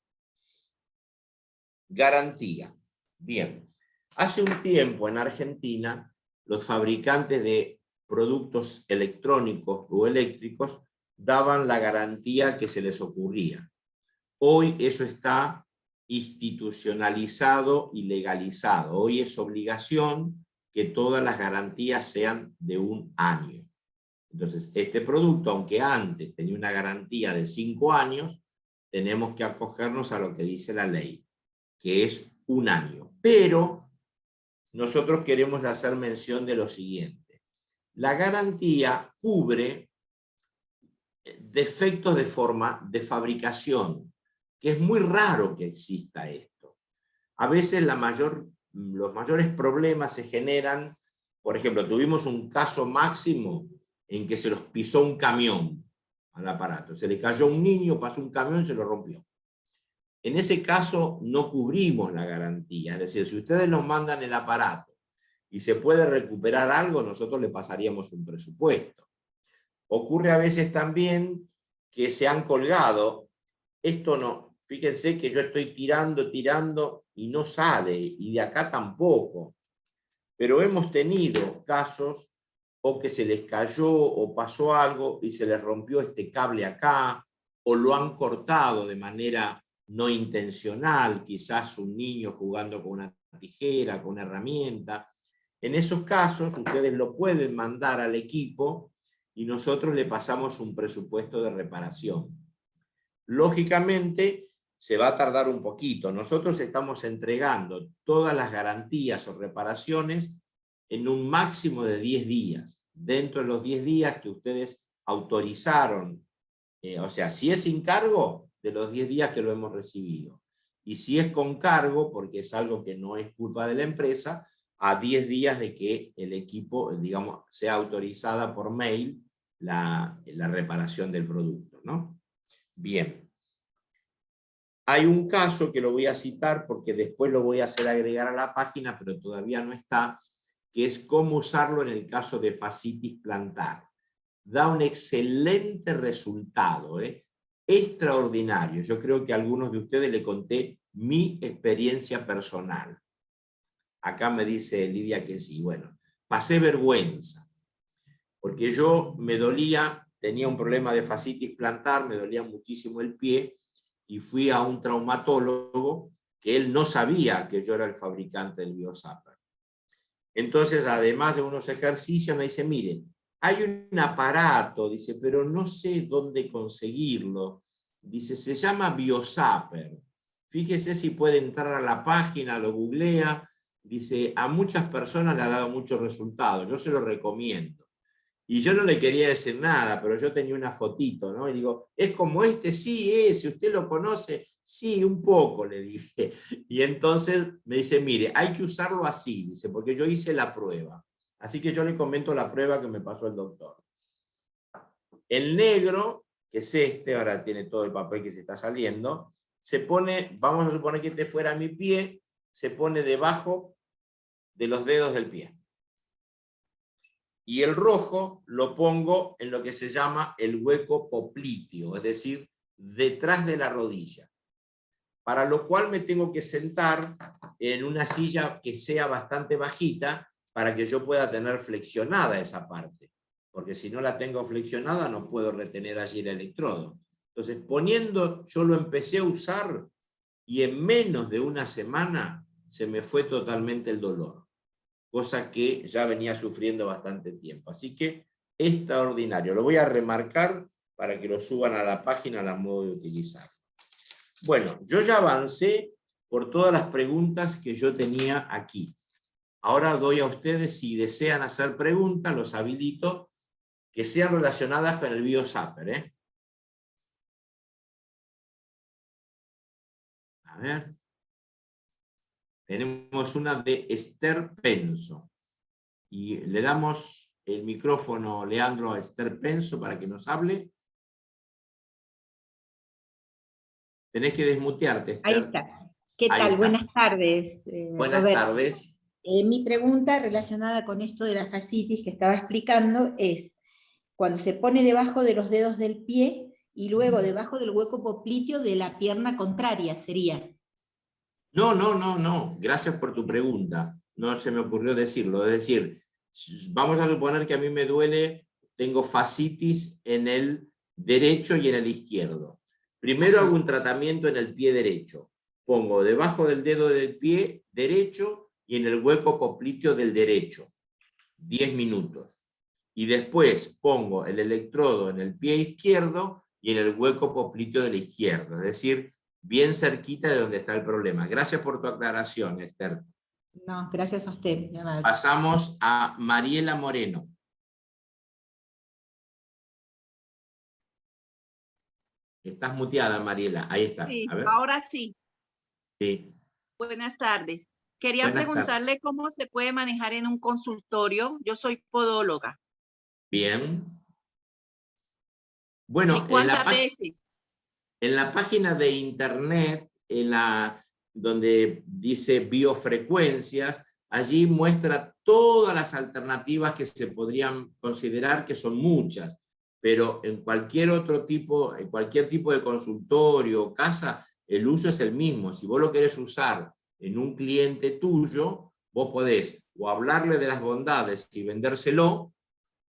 Garantía. Bien. Hace un tiempo en Argentina, los fabricantes de productos electrónicos o eléctricos daban la garantía que se les ocurría. Hoy eso está institucionalizado y legalizado. Hoy es obligación que todas las garantías sean de 1 año. Entonces, este producto, aunque antes tenía una garantía de 5 años, tenemos que acogernos a lo que dice la ley, que es 1 año. Pero nosotros queremos hacer mención de lo siguiente. La garantía cubre defectos de fabricación, que es muy raro que exista esto. A veces los mayores problemas se generan, por ejemplo, tuvimos un caso máximo en que se los pisó un camión al aparato. Se le cayó un niño, pasó un camión y se lo rompió. En ese caso no cubrimos la garantía. Es decir, si ustedes nos mandan el aparato y se puede recuperar algo, nosotros le pasaríamos un presupuesto. Ocurre a veces también que se han colgado. Esto no, fíjense que yo estoy tirando y no sale, y de acá tampoco. Pero hemos tenido casos o que se les cayó o pasó algo y se les rompió este cable acá, o lo han cortado de manera no intencional, quizás un niño jugando con una tijera, con una herramienta. En esos casos ustedes lo pueden mandar al equipo y nosotros le pasamos un presupuesto de reparación. Lógicamente se va a tardar un poquito. Nosotros estamos entregando todas las garantías o reparaciones en un máximo de 10 días. Dentro de los 10 días que ustedes autorizaron, o sea, si es sin cargo, de los 10 días que lo hemos recibido. Y si es con cargo, porque es algo que no es culpa de la empresa, a 10 días de que el equipo, digamos, sea autorizada por mail la reparación del producto, ¿no? Bien. Hay un caso que lo voy a citar porque después lo voy a hacer agregar a la página, pero todavía no está, que es cómo usarlo en el caso de fascitis plantar. Da un excelente resultado, extraordinario. Yo creo que a algunos de ustedes le conté mi experiencia personal. Acá me dice Lidia que sí. Bueno, pasé vergüenza. porque yo me dolía, tenía un problema de fascitis plantar, me dolía muchísimo el pie, y fui a un traumatólogo que él no sabía que yo era el fabricante del BioZapper. Entonces, además de unos ejercicios, me dice, miren, hay un aparato, dice, pero no sé dónde conseguirlo. Dice, se llama BioZapper. Fíjese si puede entrar a la página, lo googlea. Dice, a muchas personas le ha dado muchos resultados, yo se lo recomiendo. Y yo no le quería decir nada, pero yo tenía una fotito, ¿no? Y digo, ¿es como este? Sí, es, si usted lo conoce, sí, un poco, le dije. Y entonces me dice, mire, hay que usarlo así, dice, porque yo hice la prueba. Así que yo le comento la prueba que me pasó el doctor. El negro, que es este, ahora tiene todo el papel que se está saliendo, se pone, vamos a suponer que este fuera mi pie, se pone debajo de los dedos del pie. Y el rojo lo pongo en lo que se llama el hueco popliteo, es decir, detrás de la rodilla. Para lo cual me tengo que sentar en una silla que sea bastante bajita para que yo pueda tener flexionada esa parte. Porque si no la tengo flexionada no puedo retener allí el electrodo. Entonces, yo lo empecé a usar y en menos de una semana se me fue totalmente el dolor. Cosa que ya venía sufriendo bastante tiempo. Así que, extraordinario. Lo voy a remarcar para que lo suban a la página a la modo de utilizar. Bueno, yo ya avancé por todas las preguntas que yo tenía aquí. Ahora doy a ustedes, si desean hacer preguntas, los habilito, que sean relacionadas con el BioZapper. A ver. Tenemos una de Esther Penso. Y le damos el micrófono, Leandro, a Esther Penso para que nos hable. Tenés que desmutearte, Esther. Ahí está. ¿Qué Ahí tal? está. Buenas tardes, Buenas Roberto. tardes. Mi pregunta relacionada con esto de la fascitis que estaba explicando es, cuando se pone debajo de los dedos del pie y luego debajo del hueco popliteo de la pierna contraria, sería. No. Gracias por tu pregunta. No se me ocurrió decirlo. Es decir, vamos a suponer que a mí me duele, tengo fascitis en el derecho y en el izquierdo. Primero hago un tratamiento en el pie derecho. Pongo debajo del dedo del pie derecho y en el hueco popliteo del derecho. 10 minutos. Y después pongo el electrodo en el pie izquierdo y en el hueco popliteo de la izquierda. Es decir, bien cerquita de donde está el problema. Gracias por tu aclaración, Esther. No, gracias a usted. Pasamos a Mariela Moreno. Estás muteada, Mariela. Ahí está. Sí, A ver. ahora sí. Sí. Buenas tardes. Quería Buenas preguntarle tardes. cómo se puede manejar en un consultorio. Yo soy podóloga. Bien. ¿Y Bueno, cuántas veces? en la página de internet, donde dice biofrecuencias, allí muestra todas las alternativas que se podrían considerar, que son muchas, pero en cualquier tipo de consultorio o casa, el uso es el mismo. Si vos lo querés usar en un cliente tuyo, vos podés o hablarle de las bondades y vendérselo,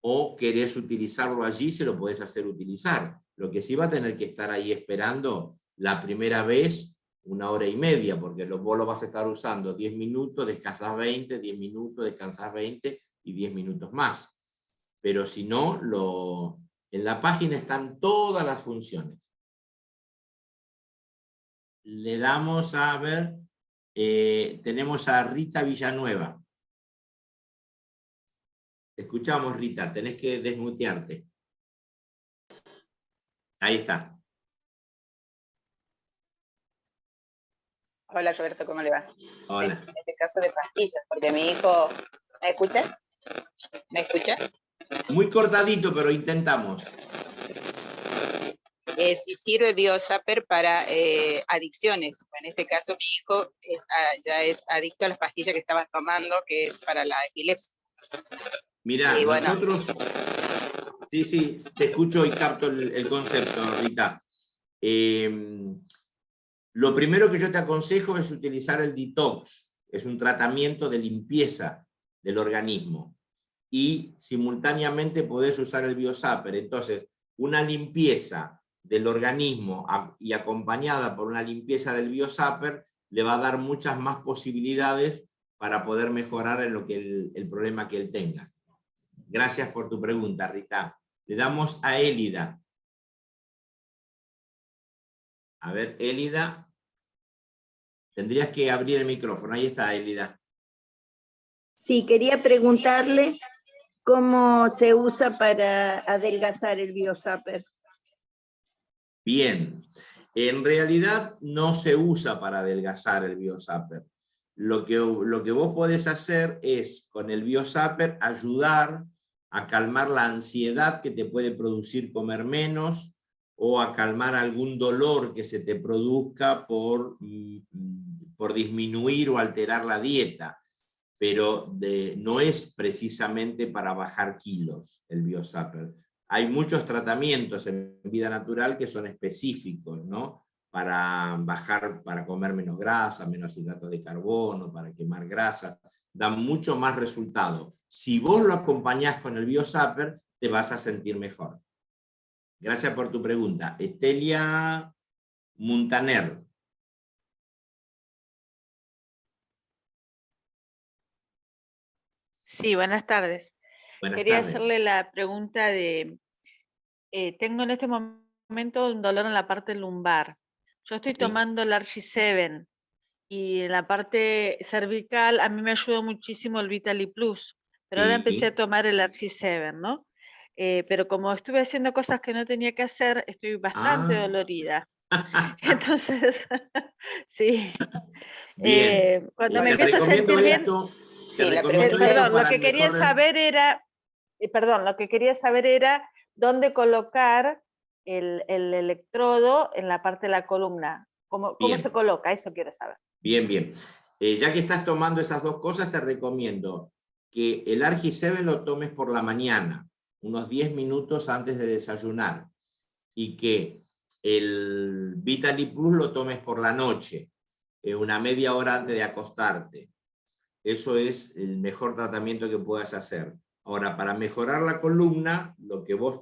o querés utilizarlo allí, se lo podés hacer utilizar. Lo que sí va a tener que estar ahí esperando la primera vez 1 hora y media, porque vos lo vas a estar usando 10 minutos, descansás 20, 10 minutos, descansás 20 y 10 minutos más. Pero si no, en la página están todas las funciones. Le damos a ver, tenemos a Rita Villanueva. Te escuchamos, Rita, tenés que desmutearte. Ahí está. Hola Roberto, ¿cómo le va? Hola. En este caso de pastillas, porque mi hijo... ¿Me escucha? ¿Me escucha? Muy cortadito, pero intentamos. Si sirve BioZapper para adicciones. En este caso mi hijo ya es adicto a las pastillas que estaba tomando, que es para la epilepsia. Mirá, y bueno, nosotros... Sí, te escucho y capto el concepto, Rita. Lo primero que yo te aconsejo es utilizar el detox. Es un tratamiento de limpieza del organismo. y simultáneamente podés usar el Biosapper. Entonces, una limpieza del organismo y acompañada por una limpieza del Biosapper le va a dar muchas más posibilidades para poder mejorar en lo que el problema que él tenga. Gracias por tu pregunta, Rita. Le damos a Élida. A ver, Élida. Tendrías que abrir el micrófono. Ahí está, Élida. Sí, quería preguntarle cómo se usa para adelgazar el Biosapper. Bien. En realidad no se usa para adelgazar el Biosapper. Lo que vos podés hacer es, con el Biosapper, ayudar a calmar la ansiedad que te puede producir comer menos, o a calmar algún dolor que se te produzca por disminuir o alterar la dieta. Pero no es precisamente para bajar kilos el Biosapper. Hay muchos tratamientos en vida natural que son específicos, ¿no? Para bajar, para comer menos grasa, menos hidratos de carbono, para quemar grasa, dan mucho más resultado. Si vos lo acompañás con el Biosapper, te vas a sentir mejor. Gracias por tu pregunta. Estelia Muntaner. Sí, buenas tardes. Quería hacerle la pregunta de, tengo en este momento un dolor en la parte lumbar. Yo estoy tomando el Argi-7 y en la parte cervical a mí me ayudó muchísimo el Vitali Plus, pero ahora empecé a tomar el Argi-7, ¿no? Pero como estuve haciendo cosas que no tenía que hacer, estoy bastante dolorida. Entonces, sí. Bien. Cuando me empiezo a sentir bien... Sí, perdón, lo que quería saber era, lo que quería saber era dónde colocar el electrodo en la parte de la columna. ¿Cómo se coloca? Eso quiero saber. Bien, bien. Ya que estás tomando esas dos cosas, te recomiendo que el Argi-7 lo tomes por la mañana, unos 10 minutos antes de desayunar, y que el Vitali Plus lo tomes por la noche, una media hora antes de acostarte. Eso es el mejor tratamiento que puedas hacer. Ahora, para mejorar la columna,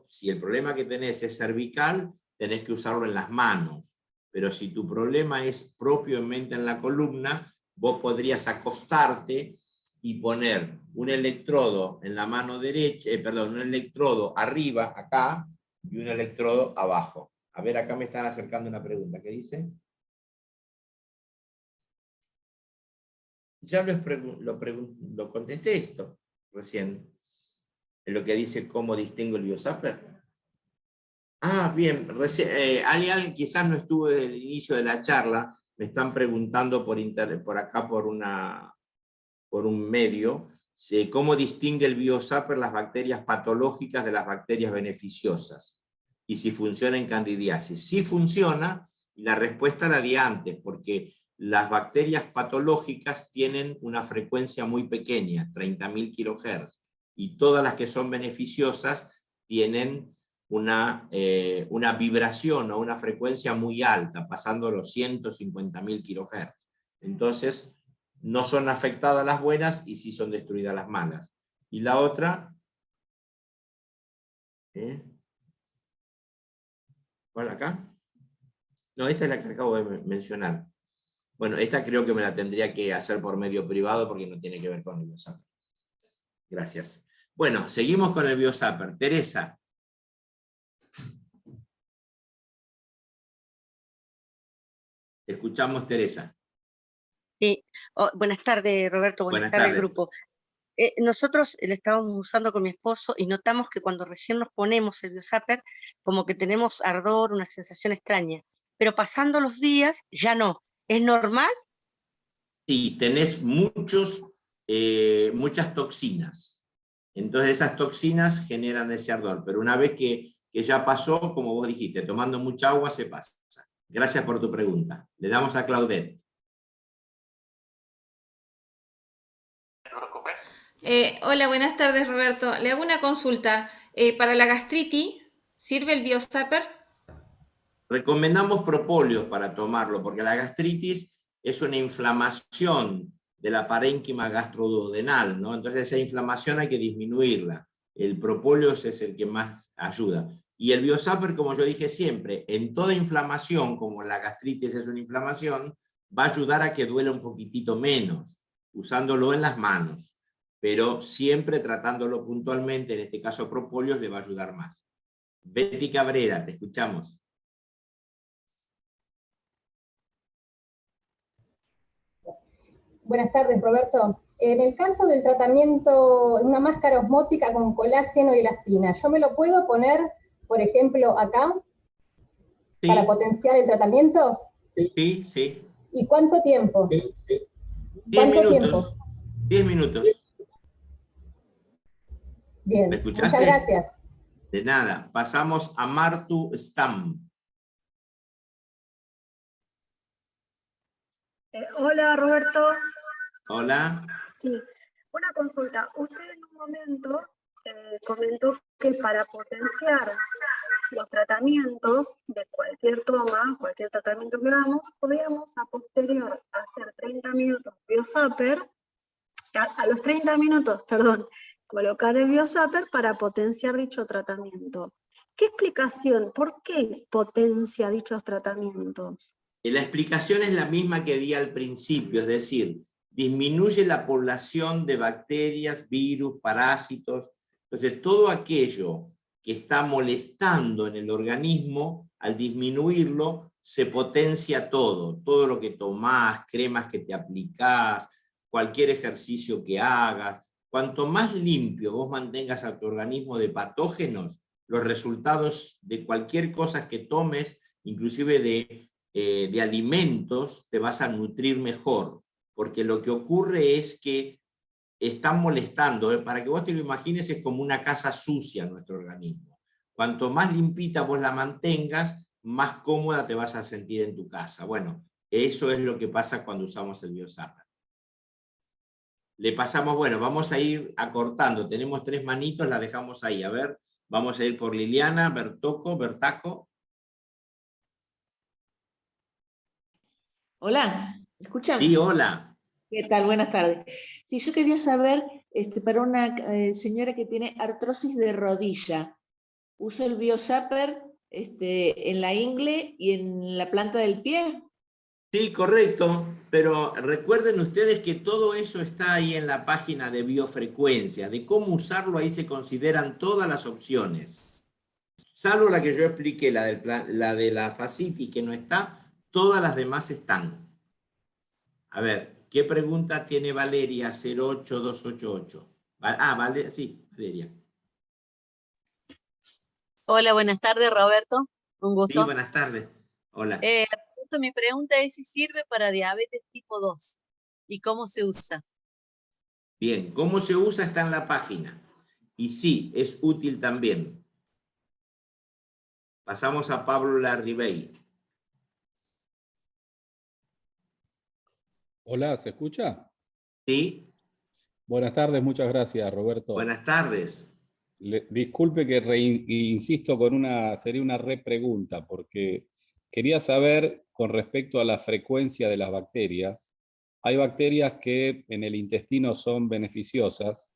si el problema que tenés es cervical, tenés que usarlo en las manos. Pero si tu problema es propiamente en la columna, vos podrías acostarte y poner un electrodo en la mano derecha, un electrodo arriba, acá, y un electrodo abajo. A ver, acá me están acercando una pregunta. ¿Qué dice? Ya lo contesté esto recién. En lo que dice cómo distingo el Biosapper. Ah, bien. Alguien quizás no estuvo desde el inicio de la charla. Me están preguntando por acá, por un medio, cómo distingue el Biosapper las bacterias patológicas de las bacterias beneficiosas. Y si funciona en candidiasis. Sí funciona, y la respuesta la di antes, porque las bacterias patológicas tienen una frecuencia muy pequeña, 30.000 kHz, y todas las que son beneficiosas tienen una vibración o una frecuencia muy alta, pasando los 150.000 kHz. Entonces, no son afectadas las buenas y sí son destruidas las malas. Y la otra, ¿cuál acá? No, esta es la que acabo de mencionar. Bueno, esta creo que me la tendría que hacer por medio privado porque no tiene que ver con el Biosapper. Gracias. Bueno, seguimos con el Biosapper. Teresa. Te escuchamos, Teresa. Sí. Buenas tardes, Roberto. Buenas tardes, grupo. Nosotros lo estábamos usando con mi esposo y notamos que cuando recién nos ponemos el Biosapper, como que tenemos ardor, una sensación extraña. Pero pasando los días, ya no. ¿Es normal? Sí, tenés muchas toxinas. Entonces esas toxinas generan ese ardor. Pero una vez que ya pasó, como vos dijiste, tomando mucha agua se pasa. Gracias por tu pregunta. Le damos a Claudette. Hola, buenas tardes, Roberto. Le hago una consulta. ¿Para la gastritis sirve el Biosapper? Recomendamos propóleos para tomarlo, porque la gastritis es una inflamación de la parénquima gastroduodenal, ¿no? Entonces esa inflamación hay que disminuirla. El propóleo es el que más ayuda. Y el Biosapper, como yo dije siempre, en toda inflamación, como la gastritis es una inflamación, va a ayudar a que duela un poquitito menos, usándolo en las manos, pero siempre tratándolo puntualmente, en este caso propóleo, le va a ayudar más. Betty Cabrera, te escuchamos. Buenas tardes, Roberto. En el caso del tratamiento, una máscara osmótica con colágeno y elastina, ¿yo me lo puedo poner, por ejemplo, acá, sí, para potenciar el tratamiento? Sí, sí. ¿Y cuánto tiempo? Sí, sí. 10 minutos. 10 minutos. Bien, ¿Me escuchaste? muchas gracias. De nada. Pasamos a Martu Stam. Hola, Roberto. Hola. Sí, una consulta. Usted en un momento comentó que para potenciar los tratamientos de cualquier toma, cualquier tratamiento que hagamos, podríamos a posterior hacer 30 minutos Biosapper, a los 30 minutos, perdón, colocar el Biosapper para potenciar dicho tratamiento. ¿Qué explicación? ¿Por qué potencia dichos tratamientos? La explicación es la misma que di al principio, es decir, disminuye la población de bacterias, virus, parásitos. Entonces, todo aquello que está molestando en el organismo, al disminuirlo, se potencia todo. Todo lo que tomás, cremas que te aplicás, cualquier ejercicio que hagas. Cuanto más limpio vos mantengas a tu organismo de patógenos, los resultados de cualquier cosa que tomes, inclusive de alimentos, te vas a nutrir mejor, porque lo que ocurre es que están molestando, para que vos te lo imagines, es como una casa sucia nuestro organismo. Cuanto más limpita vos la mantengas, más cómoda te vas a sentir en tu casa. Bueno, eso es lo que pasa cuando usamos el Biosapper. Le pasamos, bueno, vamos a ir acortando, tenemos 3 manitos, la dejamos ahí, a ver, vamos a ir por Liliana, Bertaco. Hola, ¿escuchan? Sí, hola. ¿Qué tal? Buenas tardes. Sí, yo quería saber, para una señora que tiene artrosis de rodilla, ¿uso el Biosapper en la ingle y en la planta del pie? Sí, correcto, pero recuerden ustedes que todo eso está ahí en la página de biofrecuencia, de cómo usarlo, ahí se consideran todas las opciones. Salvo la que yo expliqué, la de la fascitis que no está, todas las demás están. A ver, ¿qué pregunta tiene Valeria 08288? Vale, sí, Valeria. Hola, buenas tardes, Roberto. Un gusto. Sí, buenas tardes. Hola. Mi pregunta es si sirve para diabetes tipo 2 y cómo se usa. Bien, cómo se usa está en la página. Y sí, es útil también. Pasamos a Pablo Larribey. Hola, ¿se escucha? Sí. Buenas tardes, muchas gracias, Roberto. Buenas tardes. Disculpe que insisto con sería una repregunta, porque quería saber con respecto a la frecuencia de las bacterias. Hay bacterias que en el intestino son beneficiosas,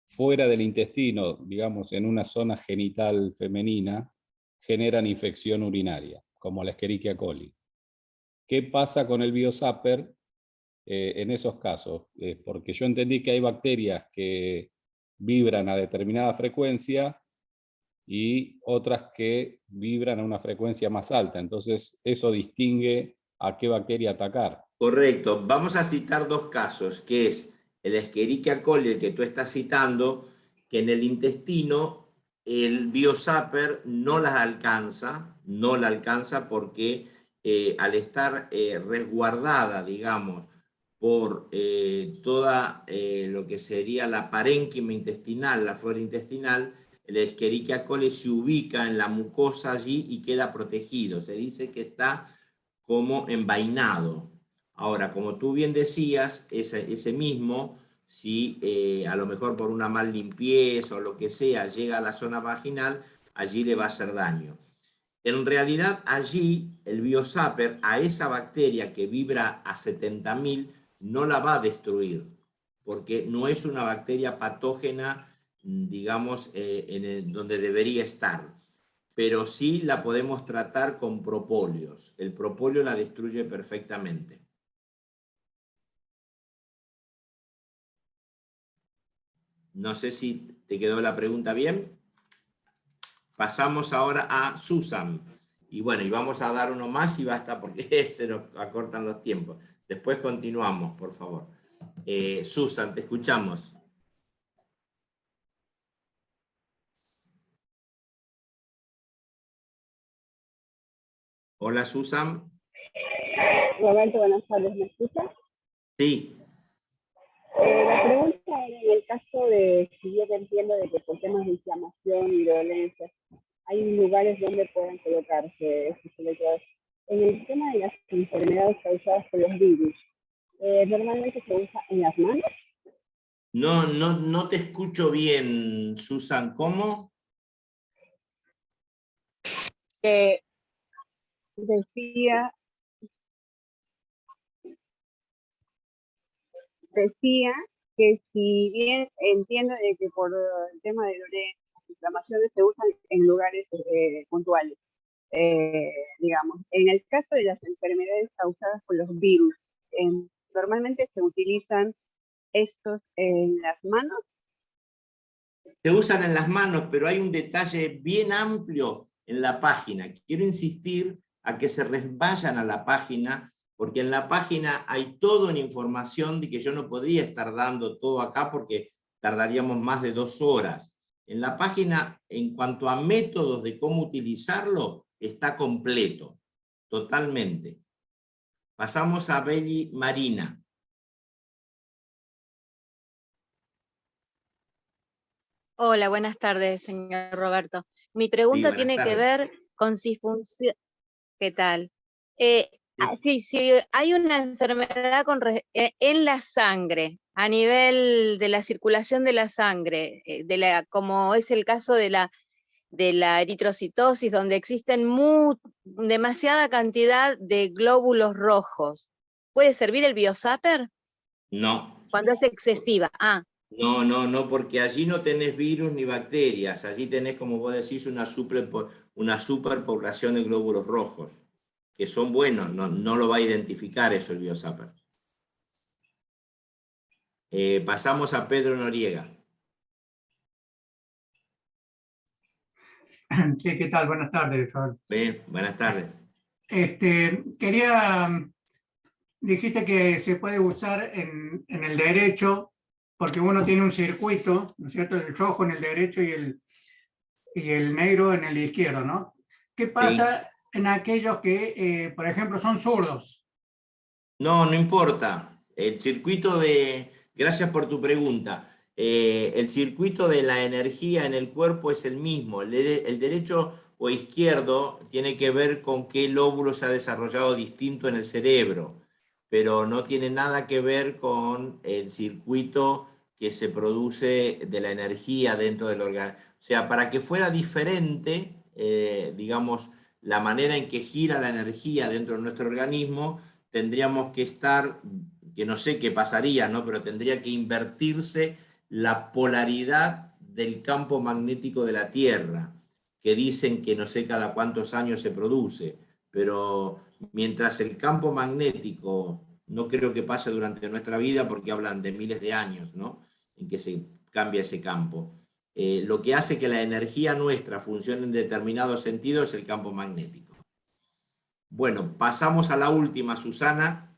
fuera del intestino, digamos en una zona genital femenina, generan infección urinaria, como la Escherichia coli. ¿Qué pasa con el Biosapper en esos casos? Porque yo entendí que hay bacterias que vibran a determinada frecuencia y otras que vibran a una frecuencia más alta. Entonces, eso distingue a qué bacteria atacar. Correcto. Vamos a citar 2 casos, que es el Escherichia coli, el que tú estás citando, que en el intestino el Biosapper no la alcanza porque al estar resguardada, digamos, por toda lo que sería la parénquima intestinal, la flora intestinal, el Escherichia coli se ubica en la mucosa allí y queda protegido. Se dice que está como envainado. Ahora, como tú bien decías, ese mismo, si a lo mejor por una mal limpieza o lo que sea, llega a la zona vaginal, allí le va a hacer daño. En realidad, allí el Biosapper, a esa bacteria que vibra a 70.000, no la va a destruir, porque no es una bacteria patógena, digamos, donde debería estar. Pero sí la podemos tratar con propóleos. El propóleo la destruye perfectamente. No sé si te quedó la pregunta bien. Pasamos ahora a Susan. Y bueno, y vamos a dar uno más y basta porque se nos acortan los tiempos. Después continuamos, por favor. Susan, te escuchamos. Hola, Susan. Roberto, buenas tardes, ¿me escuchas? Sí. La pregunta era en el caso de, si yo te entiendo, de que por temas de inflamación y dolencias, hay lugares donde pueden colocarse estos electrodos. En el tema de las enfermedades causadas por los virus, ¿normalmente se usa en las manos? No te escucho bien, Susan. ¿Cómo? Decía que si bien entiendo de que por el tema de las inflamaciones se usan en lugares puntuales, digamos, en el caso de las enfermedades causadas por los virus, normalmente se utilizan estos en las manos. Se usan en las manos, pero hay un detalle bien amplio en la página. Quiero insistir a que se vayan a la página, porque en la página hay toda una información de que yo no podría estar dando todo acá porque tardaríamos más de 2 horas. En la página, en cuanto a métodos de cómo utilizarlo, está completo, totalmente. Pasamos a Belli Marina. Hola, buenas tardes, señor Roberto. Mi pregunta Sí, tiene que tardes. ver con si funciona... ¿Qué tal? Si hay una enfermedad en la sangre, a nivel de la circulación de la sangre, como es el caso de la eritrocitosis, donde existen demasiada cantidad de glóbulos rojos, ¿puede servir el Biosapper? No. Cuando es excesiva. No, porque allí no tenés virus ni bacterias, allí tenés, como vos decís, una superpoblación de glóbulos rojos, que son buenos, no lo va a identificar eso el Biosapper. Pasamos a Pedro Noriega. Sí, ¿qué tal? Buenas tardes, Roberto. Bien, buenas tardes. Dijiste que se puede usar en el derecho, porque uno tiene un circuito, ¿no es cierto? El rojo en el derecho y el negro en el izquierdo, ¿no? ¿Qué pasa en aquellos que, por ejemplo, son zurdos? No importa. El circuito de... Gracias por tu pregunta. El circuito de la energía en el cuerpo es el mismo. El derecho o izquierdo tiene que ver con qué lóbulo se ha desarrollado distinto en el cerebro, pero no tiene nada que ver con el circuito que se produce de la energía dentro del organismo. O sea, para que fuera diferente, digamos, la manera en que gira la energía dentro de nuestro organismo, tendríamos que estar, que no sé qué pasaría, ¿no? Pero tendría que invertirse la polaridad del campo magnético de la Tierra, que dicen que no sé cada cuántos años se produce, pero mientras el campo magnético no creo que pase durante nuestra vida, porque hablan de miles de años, ¿no? En que se cambia ese campo. Lo que hace que la energía nuestra funcione en determinado sentido es el campo magnético. Bueno, pasamos a la última, Susana.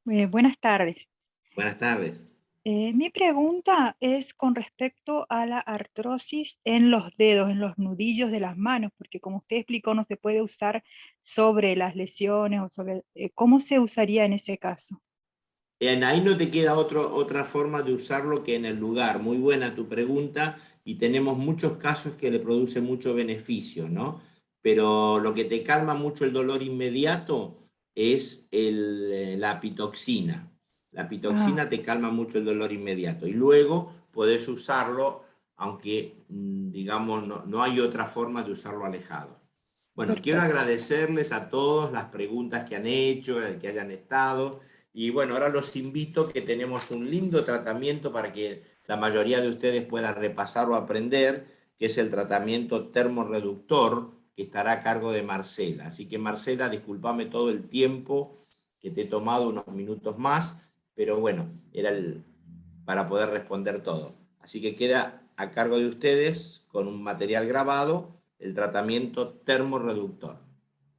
Buenas tardes. Buenas tardes. Mi pregunta es con respecto a la artrosis en los dedos, en los nudillos de las manos, porque como usted explicó, no se puede usar sobre las lesiones o sobre... ¿Cómo se usaría en ese caso? Ahí no te queda otra forma de usarlo que en el lugar. Muy buena tu pregunta, y tenemos muchos casos que le produce mucho beneficio, ¿no? Pero lo que te calma mucho el dolor inmediato es la pitoxina. La pitoxina te calma mucho el dolor inmediato, y luego podés usarlo, aunque digamos no hay otra forma de usarlo alejado. Bueno, quiero agradecerles a todos las preguntas que han hecho, el que hayan estado. Y bueno, ahora los invito que tenemos un lindo tratamiento para que la mayoría de ustedes puedan repasar o aprender, que es el tratamiento termorreductor, que estará a cargo de Marcela. Así que Marcela, discúlpame todo el tiempo que te he tomado, unos minutos más, pero bueno, era para poder responder todo. Así que queda a cargo de ustedes, con un material grabado, el tratamiento termorreductor.